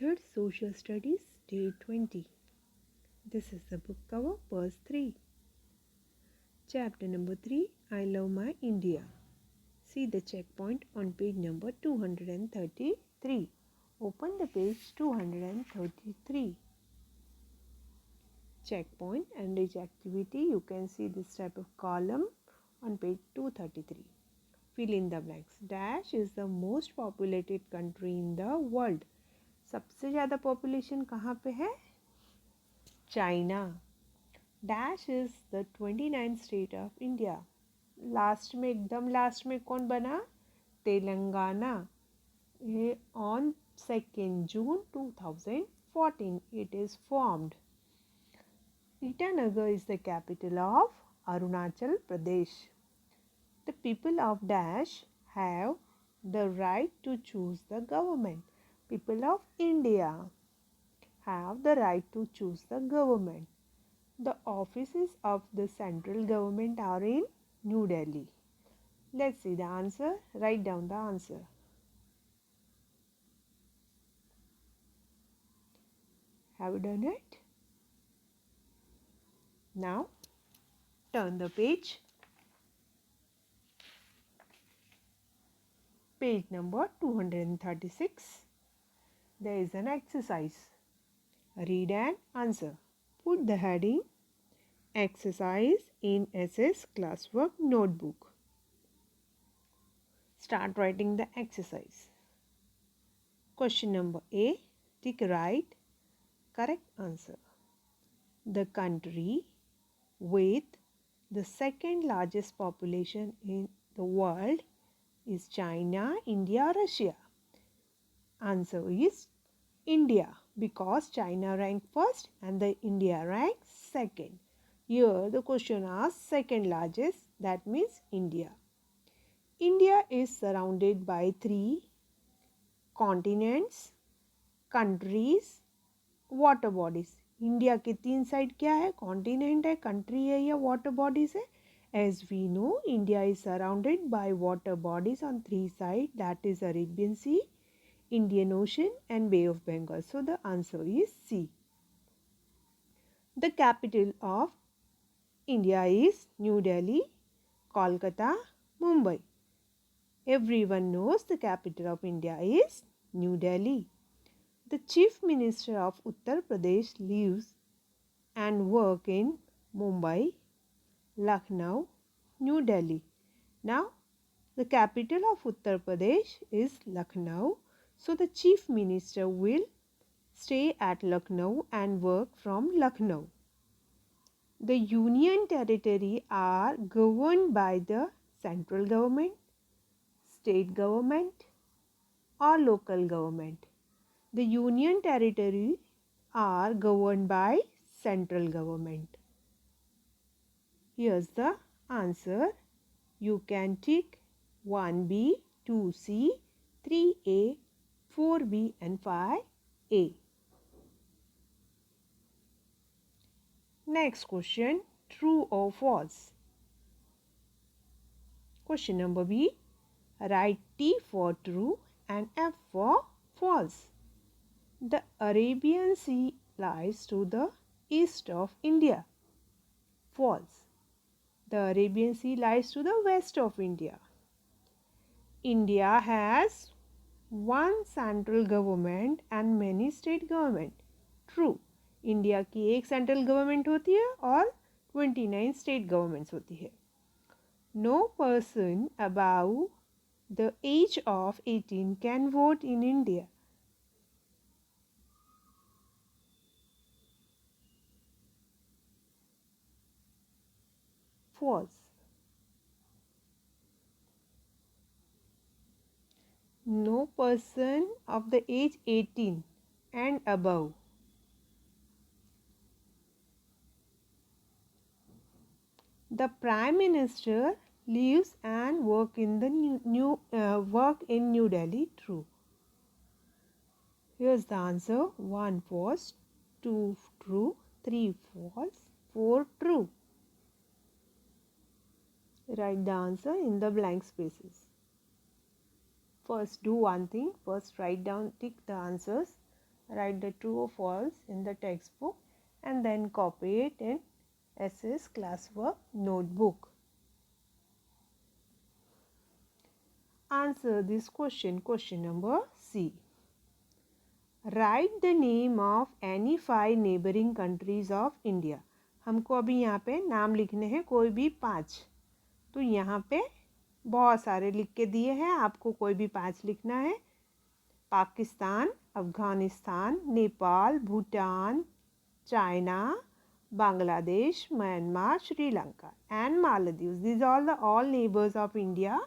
Method Social Studies, Day 20. This is the book cover, verse 3. Chapter number 3, I Love My India. See the checkpoint on page number 233. Open the page 233. Checkpoint and each activity, you can see this type of column on page 233. Fill in the blanks. Dash is the most populated country in the world. सबसे ज़्यादा population कहाँ पे है? China. Dash is the 29th state of India. Last में, एकदम last में कौन बना? Telangana. On 2nd June 2014 it is formed. Itanagar is the capital of Arunachal Pradesh. The people of Dash have the right to choose the government. People of India have the right to choose the government. The offices of the central government are in New Delhi. Let's see the answer. Write down the answer. Have you done it? Now, turn the page. Page number 236. There is an exercise. Read and answer. Put the heading Exercise in SS Classwork Notebook. Start writing the exercise. Question number A. Tick right correct answer. The country with the second largest population in the world is China, India, Russia. Answer is India, because China ranked first and the India ranked second. Here the question asks second largest, that means India. India is surrounded by 3 continents, countries, water bodies. India के 3 side क्या है? Continent है, country है या water bodies है? As we know, India is surrounded by water bodies on 3 sides, that is Arabian Sea, Indian Ocean and Bay of Bengal. So the answer is C. The capital of India is New Delhi, Kolkata, Mumbai. Everyone knows the capital of India is New Delhi. The Chief Minister of Uttar Pradesh lives and works in Mumbai, Lucknow, New Delhi. Now, the capital of Uttar Pradesh is Lucknow. So, the Chief Minister will stay at Lucknow and work from Lucknow. The Union Territory are governed by the central government, state government or local government. The Union Territory are governed by central government. Here's the answer. You can tick 1B, 2C, 3A, 4B and 5A. Next question, true or false? Question number B. Write T for true and F for false. The Arabian Sea lies to the east of India. False. The Arabian Sea lies to the west of India. India has one central government and many state government. True. India की एक central government होती है और 29 state governments होती है. No person above the age of 18 can vote in India. False. No person of the age 18 and above. The Prime Minister lives and work in the New Delhi. True. Here's the answer. 1 false, 2 true, 3 false, 4 true. Write the answer in the blank spaces. First do one thing. First write down, tick the answers. write the true or false in the textbook and then copy it in SS classwork notebook. Answer this question. Question number C. Write the name of any 5 neighboring countries of India. हमको अभी यहाँ पे नाम लिखने हैं कोई भी 5. तो यहाँ पे बहुत सारे लिख के दिए हैं, आपको कोई भी 5 लिखना है. Pakistan, Afghanistan, Nepal, Bhutan, China, Bangladesh, Myanmar, Sri Lanka and Maldives. These are all neighbors of India.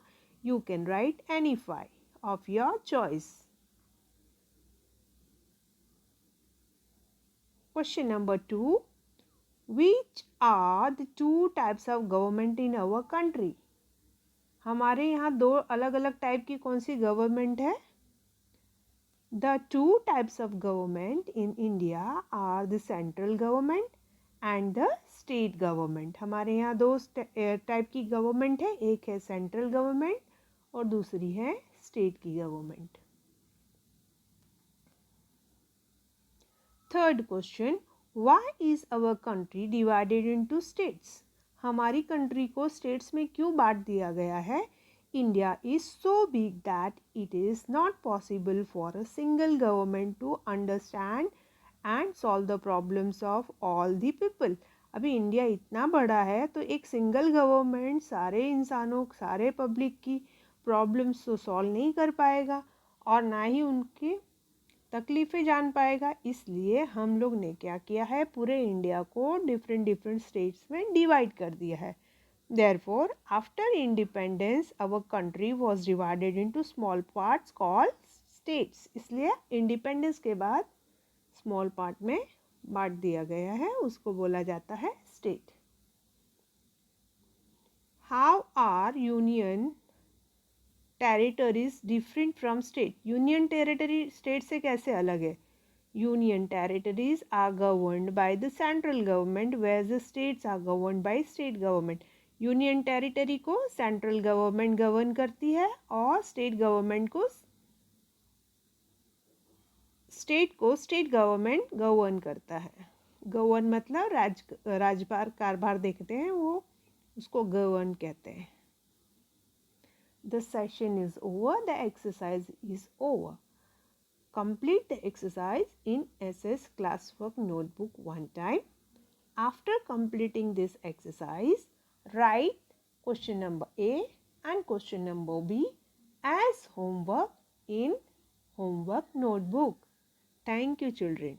You can write any 5 of your choice. Question number 2. Which are the 2 types of government in our country? हमारे यहाँ 2 अलग अलग type की कौन सी government है? The 2 types of government in India are the central government and the state government. हमारे यहाँ 2 type की गवर्नमेंट है, एक है सेंट्रल गवर्नमेंट और दूसरी है स्टेट की government. Third question. Why is our country divided into states? हमारी कंट्री को स्टेट्स में क्यों बांट दिया गया है? India is so big that it is not possible for a single government to understand and solve the problems of all the people. अभी India इतना बड़ा है तो एक सिंगल गवर्नमेंट सारे इंसानों, सारे पब्लिक की प्रॉब्लम्स तो सॉल्व नहीं कर पाएगा और ना ही उनकी तकलीफ़ें जान पाएगा. इसलिए हम लोग ने क्या किया है, पूरे इंडिया को डिफरेंट स्टेट्स में डिवाइड कर दिया है. Therefore, after independence, our country was divided into small parts called states. इसलिए इंडिपेंडेंस के बाद स्मॉल पार्ट में बांट दिया गया है, उसको बोला जाता है state. How are union territories different from state? Union territory state से कैसे अलग है? Union territories are governed by the central government, whereas the states are governed by state government. Union territory को सेंट्रल गवर्नमेंट गवर्न करती है और state government को state government govern करता है. गवर्न मतलब राजभार कारभार देखते हैं, वो उसको गवर्न कहते हैं. The session is over. The exercise is over. Complete the exercise in SS classwork notebook one time. After completing this exercise, write question number A and question number B as homework in homework notebook. Thank you, children.